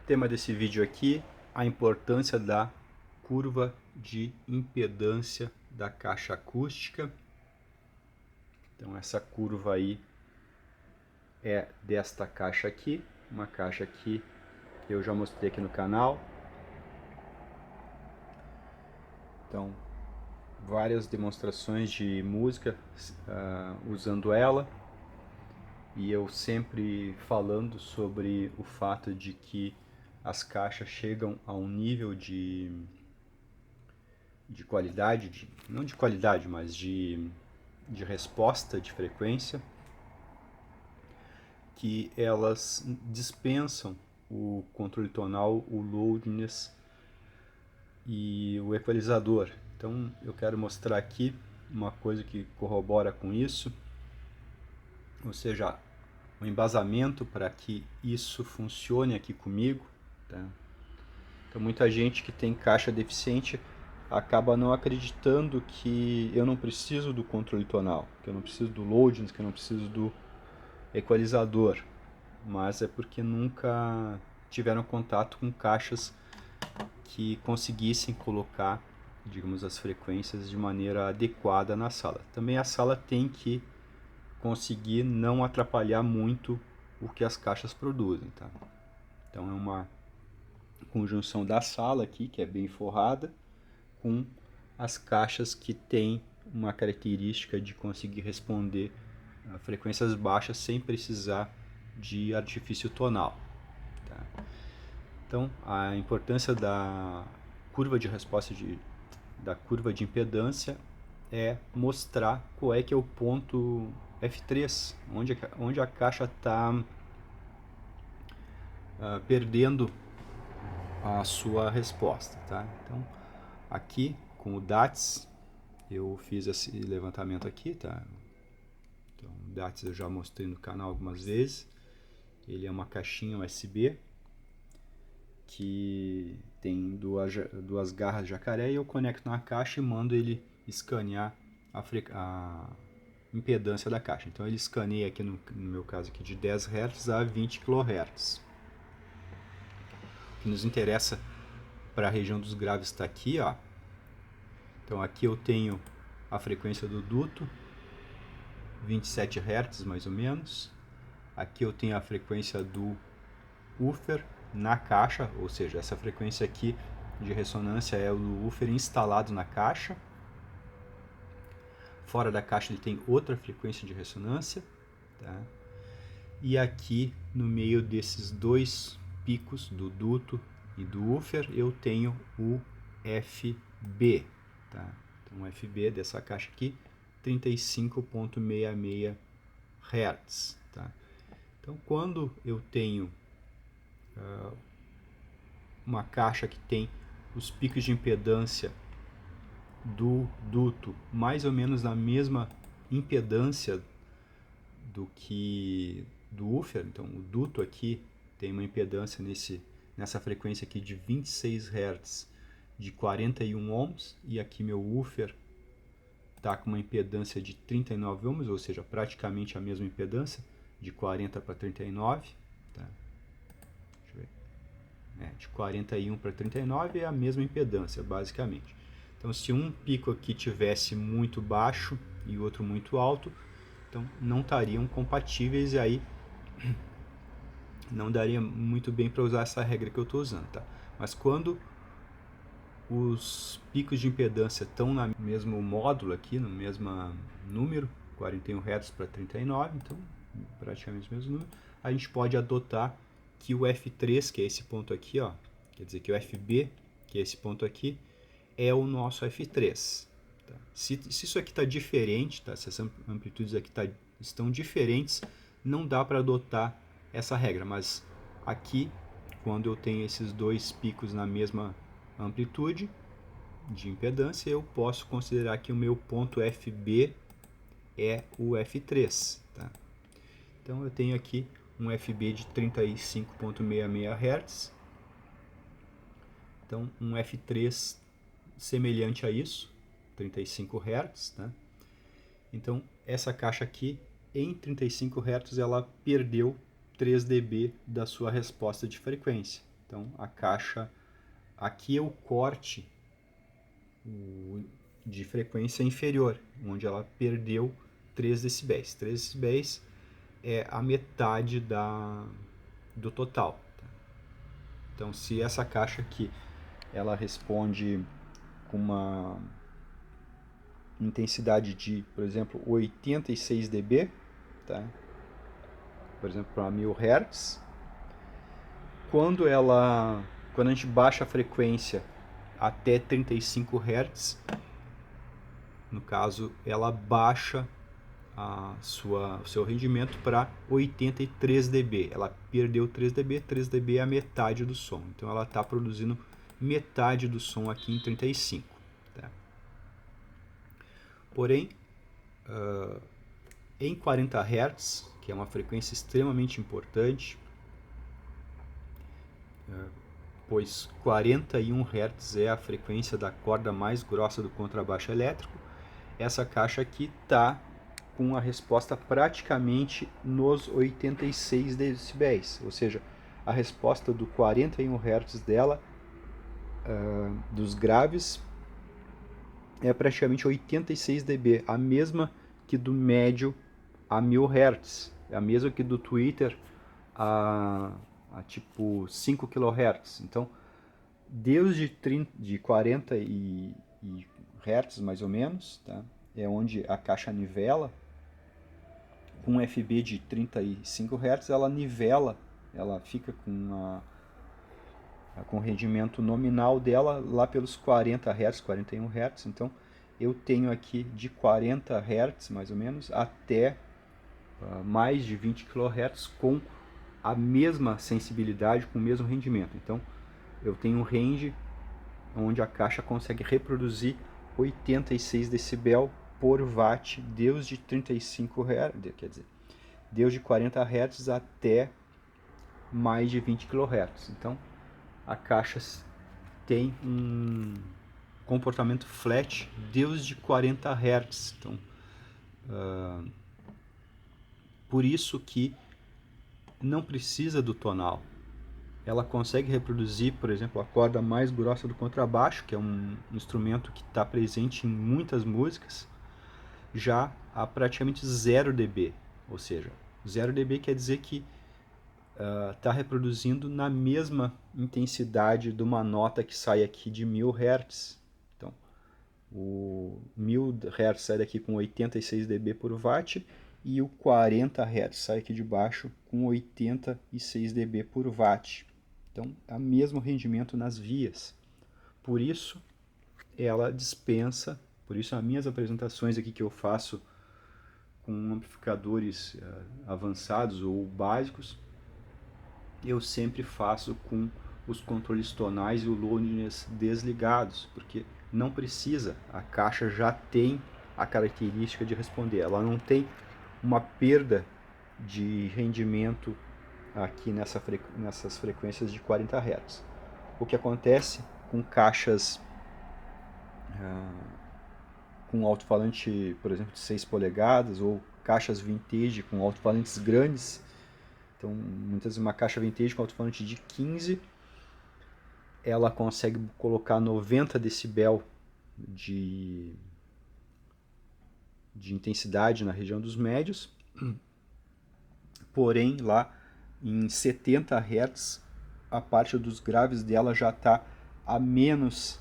Tema desse vídeo aqui, a importância da curva de impedância da caixa acústica. Então essa curva aí é desta caixa aqui, uma caixa que eu já mostrei aqui no canal. Então várias demonstrações de música usando ela, e eu sempre falando sobre o fato de que as caixas chegam a um nível de qualidade, não de qualidade, mas de resposta de frequência, que elas dispensam o controle tonal, o loudness e o equalizador. Então eu quero mostrar aqui uma coisa que corrobora com isso, ou seja, o embasamento para que isso funcione aqui comigo, tá? Então muita gente que tem caixa deficiente acaba não acreditando que eu não preciso do controle tonal, que eu não preciso do loading, que eu não preciso do equalizador, mas é porque nunca tiveram contato com caixas que conseguissem colocar, digamos, as frequências de maneira adequada na sala. Também a sala tem que conseguir não atrapalhar muito o que as caixas produzem, tá? Então é uma conjunção da sala aqui, que é bem forrada, com as caixas que têm uma característica de conseguir responder a frequências baixas sem precisar de artifício tonal, tá? Então a importância da curva de resposta da curva de impedância é mostrar qual é que é o ponto F3, onde a caixa está perdendo a sua resposta, tá? Então aqui com o DATS eu fiz esse levantamento aqui, tá? Então o DATS eu já mostrei no canal algumas vezes. Ele é uma caixinha USB que tem duas garras de jacaré, e eu conecto na caixa e mando ele escanear a impedância da caixa. Então ele escaneia aqui no meu caso aqui de 10 Hz a 20 kHz. O que nos interessa para a região dos graves está aqui, ó. Então aqui eu tenho a frequência do duto, 27 Hz mais ou menos. Aqui eu tenho a frequência do woofer na caixa, ou seja, essa frequência aqui de ressonância é o do woofer instalado na caixa. Fora da caixa ele tem outra frequência de ressonância, tá? E aqui no meio desses dois picos, do duto e do woofer, eu tenho o FB, tá? Então o FB dessa caixa aqui, 35,66 Hz, tá? Então quando eu tenho uma caixa que tem os picos de impedância do duto mais ou menos na mesma impedância do que do woofer, então o duto aqui tem uma impedância nessa frequência aqui de 26 Hz de 41 ohms, e aqui meu woofer está com uma impedância de 39 ohms, ou seja, praticamente a mesma impedância, de 40 para 39, tá? Deixa eu ver. De 41 para 39 é a mesma impedância, basicamente. Então, se um pico aqui tivesse muito baixo e outro muito alto, então não estariam compatíveis, e aí não daria muito bem para usar essa regra que eu estou usando, tá? Mas quando os picos de impedância estão no mesmo módulo aqui, no mesmo número, 41 Hz para 39, então praticamente o mesmo número, a gente pode adotar que o F3, que é esse ponto aqui, ó, quer dizer que o FB, que é esse ponto aqui, é o nosso F3. Tá? Se isso aqui está diferente, tá? Se as amplitudes aqui estão diferentes, não dá para adotar essa regra, mas aqui, quando eu tenho esses dois picos na mesma amplitude de impedância, eu posso considerar que o meu ponto FB é o F3. Tá? Então eu tenho aqui um FB de 35,66 Hz, então um F3 semelhante a isso, 35 Hz, tá? Então essa caixa aqui, em 35 Hz, ela perdeu 3 dB da sua resposta de frequência. Então a caixa, aqui é o corte de frequência inferior, onde ela perdeu 3 decibéis. 3 decibéis é a metade do total. Então, se essa caixa aqui ela responde com uma intensidade de, por exemplo, 86 dB, tá? Por exemplo, para 1000 Hz, quando a gente baixa a frequência até 35 Hz, no caso, ela baixa o seu rendimento para 83 dB. Ela perdeu 3 dB, 3 dB é a metade do som. Então ela está produzindo metade do som aqui em 35. Tá? Porém, em 40 Hz, que é uma frequência extremamente importante, pois 41 Hz é a frequência da corda mais grossa do contrabaixo elétrico, essa caixa aqui está com a resposta praticamente nos 86 decibéis, ou seja, a resposta do 41 Hz dela, dos graves, é praticamente 86 dB, a mesma que do médio a 1000 Hz, é a mesma que do Twitter a tipo 5 kHz. Então, desde de 40 Hz mais ou menos, tá? É onde a caixa nivela. Com um FB de 35 Hz, ela nivela, ela fica com o rendimento nominal dela lá pelos 40 Hz, 41 Hz. Então, eu tenho aqui de 40 Hz, mais ou menos, até mais de 20 kHz com a mesma sensibilidade, com o mesmo rendimento. Então, eu tenho um range onde a caixa consegue reproduzir 86 decibel por watt desde 35 Hz, quer dizer, desde 40 Hz até mais de 20 kHz. Então, a caixa tem um comportamento flat desde 40 Hz. Então, por isso que não precisa do tonal. Ela consegue reproduzir, por exemplo, a corda mais grossa do contrabaixo, que é um instrumento que está presente em muitas músicas, já a praticamente 0 dB. Ou seja, 0 dB quer dizer que está reproduzindo na mesma intensidade de uma nota que sai aqui de 1000 Hz. Então, o 1000 Hz sai daqui com 86 dB por watt e o 40 Hz sai aqui de baixo com 86 dB por watt. Então, é o mesmo rendimento nas vias. Por isso, ela dispensa, por isso as minhas apresentações aqui que eu faço com amplificadores avançados ou básicos, eu sempre faço com os controles tonais e o loudness desligados, porque não precisa, a caixa já tem a característica de responder, ela não tem uma perda de rendimento aqui nessas frequências de 40 Hz. O que acontece com caixas com alto-falante, por exemplo, de 6 polegadas ou caixas vintage com alto-falantes grandes. Então, muitas vezes uma caixa vintage com alto-falante de 15, ela consegue colocar 90 decibel de intensidade na região dos médios, porém lá em 70 Hz a parte dos graves dela já está a menos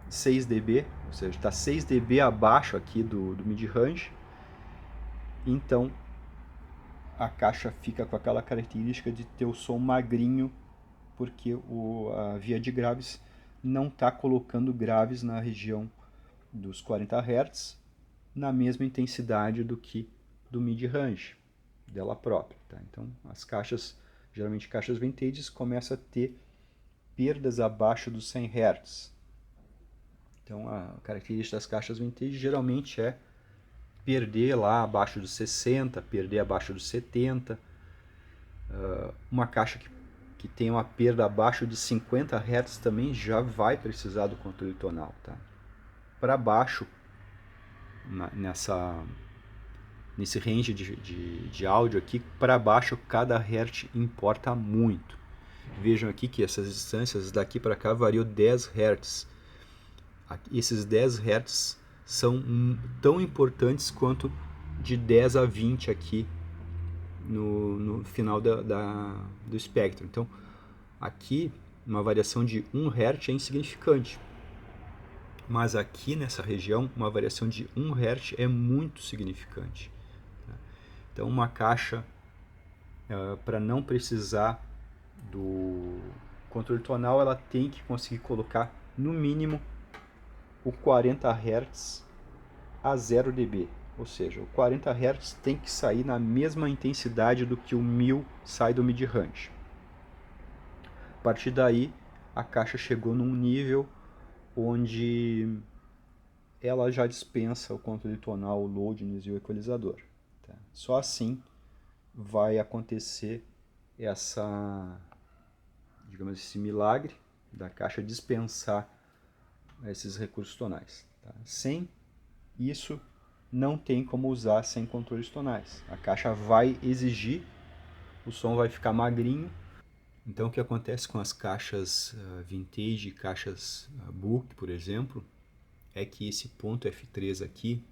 6 dB, ou seja, está 6 dB abaixo aqui do mid-range. Então a caixa fica com aquela característica de ter o som magrinho, porque a via de graves não está colocando graves na região dos 40 Hz na mesma intensidade do que do mid-range dela própria. Tá? Então as caixas, geralmente caixas vintage, começam a ter perdas abaixo dos 100 Hz. Então a característica das caixas vintage geralmente é perder lá abaixo dos 60, perder abaixo dos 70. Uma caixa que tem uma perda abaixo de 50 Hz também já vai precisar do controle tonal. Tá? Para baixo, nesse range de áudio aqui, para baixo cada hertz importa muito. Vejam aqui que essas distâncias daqui para cá variam 10 Hz. Esses 10 Hz são tão importantes quanto de 10 a 20 aqui no final do espectro. Então, aqui, uma variação de 1 Hz é insignificante. Mas aqui nessa região, uma variação de 1 Hz é muito significante. Então, uma caixa, para não precisar do controle tonal, ela tem que conseguir colocar, no mínimo, o 40 Hz a 0 dB. Ou seja, o 40 Hz tem que sair na mesma intensidade do que o 1000 sai do mid-range. A partir daí, a caixa chegou num nível onde ela já dispensa o controle tonal, o loudness e o equalizador. Tá? Só assim vai acontecer digamos, esse milagre da caixa dispensar esses recursos tonais. Tá? Sem isso, não tem como usar sem controles tonais. A caixa vai exigir, o som vai ficar magrinho. Então, o que acontece com as caixas vintage, caixas book, por exemplo, é que esse ponto F3 aqui,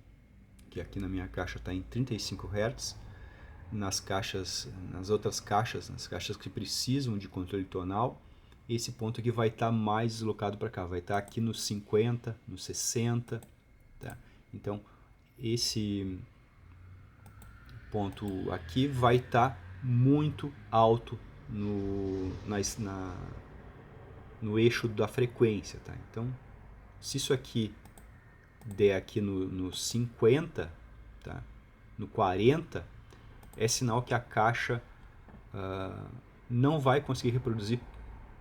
que aqui na minha caixa está em 35 Hz, nas outras caixas, nas caixas que precisam de controle tonal, esse ponto aqui vai estar mais deslocado para cá, vai estar aqui nos 50, nos 60, tá? Então, esse ponto aqui vai estar muito alto no eixo da frequência, tá? Então, se isso aqui der aqui no 50, tá? No 40, é sinal que a caixa não vai conseguir reproduzir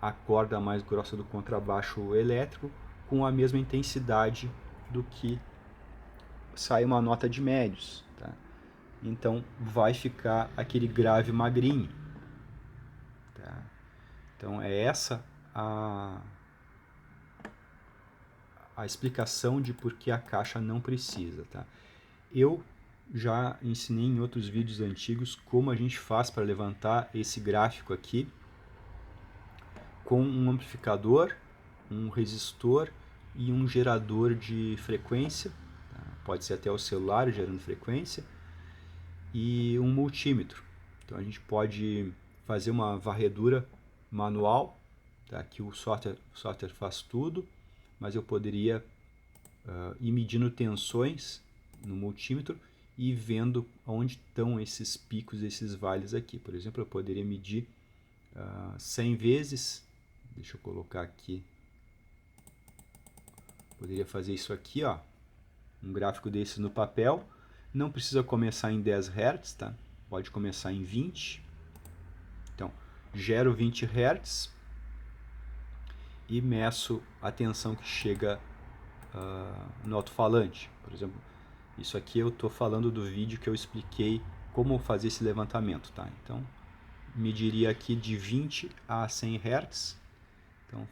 a corda mais grossa do contrabaixo elétrico com a mesma intensidade do que sai uma nota de médios. Tá? Então vai ficar aquele grave magrinho. Tá? Então é essa a explicação de por que a caixa não precisa. Tá? Eu já ensinei em outros vídeos antigos como a gente faz para levantar esse gráfico aqui com um amplificador, um resistor e um gerador de frequência, tá? Pode ser até o celular gerando frequência, e um multímetro. Então a gente pode fazer uma varredura manual, tá? Que o software faz tudo, mas eu poderia ir medindo tensões no multímetro e vendo onde estão esses picos, esses vales aqui. Por exemplo, eu poderia medir 100 vezes, deixa eu colocar aqui, poderia fazer isso aqui, ó, um gráfico desse no papel. Não precisa começar em 10 Hz, tá? Pode começar em 20. Então, gero 20 Hz e meço a tensão que chega no alto-falante. Por exemplo, isso aqui eu estou falando do vídeo que eu expliquei como fazer esse levantamento, tá? Então, mediria aqui de 20 a 100 Hz. Então,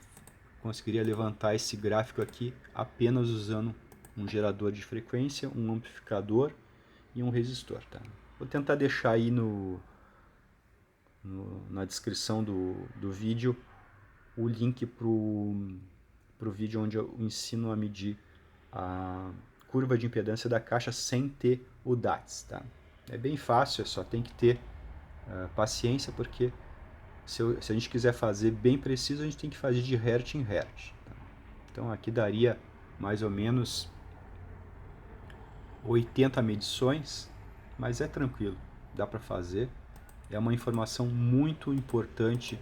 conseguiria levantar esse gráfico aqui apenas usando um gerador de frequência, um amplificador e um resistor. Tá? Vou tentar deixar aí na descrição do vídeo o link para o vídeo onde eu ensino a medir a curva de impedância da caixa sem ter o DATS. Tá? É bem fácil, só tem que ter paciência, porque se a gente quiser fazer bem preciso, a gente tem que fazer de Hertz em Hertz. Tá? Então aqui daria mais ou menos 80 medições, mas é tranquilo, dá para fazer. É uma informação muito importante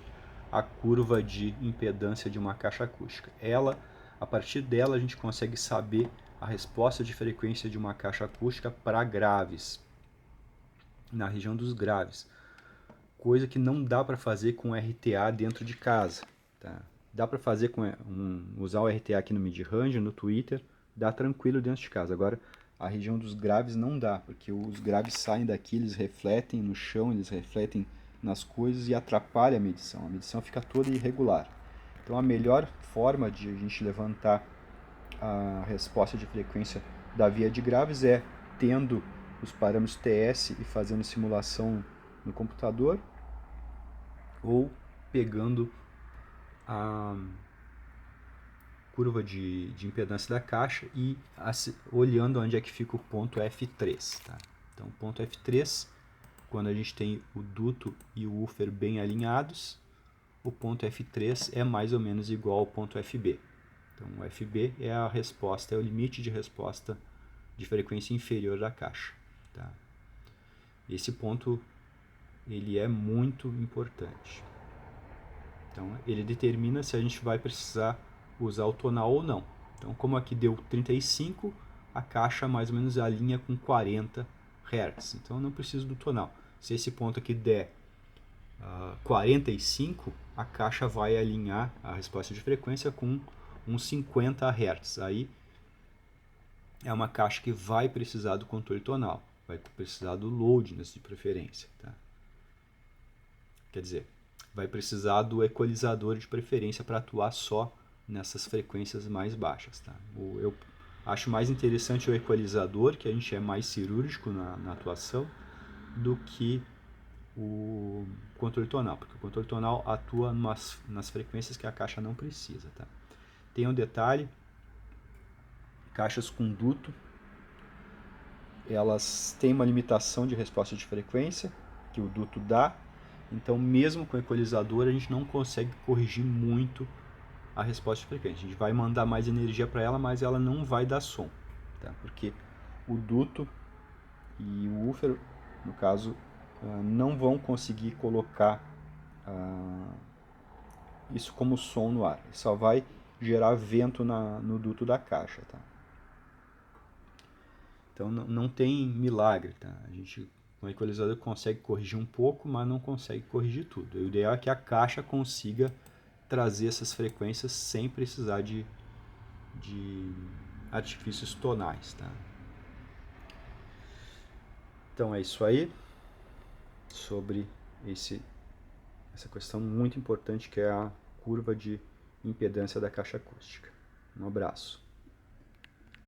a curva de impedância de uma caixa acústica. A partir dela a gente consegue saber a resposta de frequência de uma caixa acústica para graves, na região dos graves. Coisa que não dá para fazer com RTA dentro de casa. Tá? Dá para fazer usar o RTA aqui no mid-range, no Twitter, dá tranquilo dentro de casa. Agora, a região dos graves não dá, porque os graves saem daqui, eles refletem no chão, eles refletem nas coisas e atrapalha a medição. A medição fica toda irregular. Então a melhor forma de a gente levantar a resposta de frequência da via de graves é tendo os parâmetros TS e fazendo simulação no computador, ou pegando a curva de impedância da caixa e olhando onde é que fica o ponto F3. Tá? Então, o ponto F3, quando a gente tem o duto e o woofer bem alinhados, o ponto F3 é mais ou menos igual ao ponto FB. Então, o FB é a resposta, é o limite de resposta de frequência inferior da caixa. Tá? Esse ponto ele é muito importante. Então, ele determina se a gente vai precisar usar o tonal ou não. Então, como aqui deu 35, a caixa mais ou menos alinha com 40 Hz. Então, eu não preciso do tonal. Se esse ponto aqui der 45, a caixa vai alinhar a resposta de frequência com uns 50 Hz. Aí é uma caixa que vai precisar do controle tonal, vai precisar do loadness de preferência. Tá? Quer dizer, vai precisar do equalizador de preferência para atuar só nessas frequências mais baixas. Tá? Eu acho mais interessante o equalizador, que a gente é mais cirúrgico na atuação, do que o controle tonal, porque o controle tonal atua nas frequências que a caixa não precisa. Tá? Tem um detalhe, caixas com duto, elas têm uma limitação de resposta de frequência que o duto dá, então mesmo com o equalizador a gente não consegue corrigir muito a resposta de frequência. A gente vai mandar mais energia para ela, mas ela não vai dar som, tá? Porque o duto e o woofer, no caso, não vão conseguir colocar isso como som no ar. Só vai gerar vento no duto da caixa, tá? Então não tem milagre, tá? A gente com o equalizador consegue corrigir um pouco, mas não consegue corrigir tudo. O ideal é que a caixa consiga trazer essas frequências sem precisar de artifícios tonais, tá? Então é isso aí sobre essa questão muito importante que é a curva de impedância da caixa acústica. Um abraço.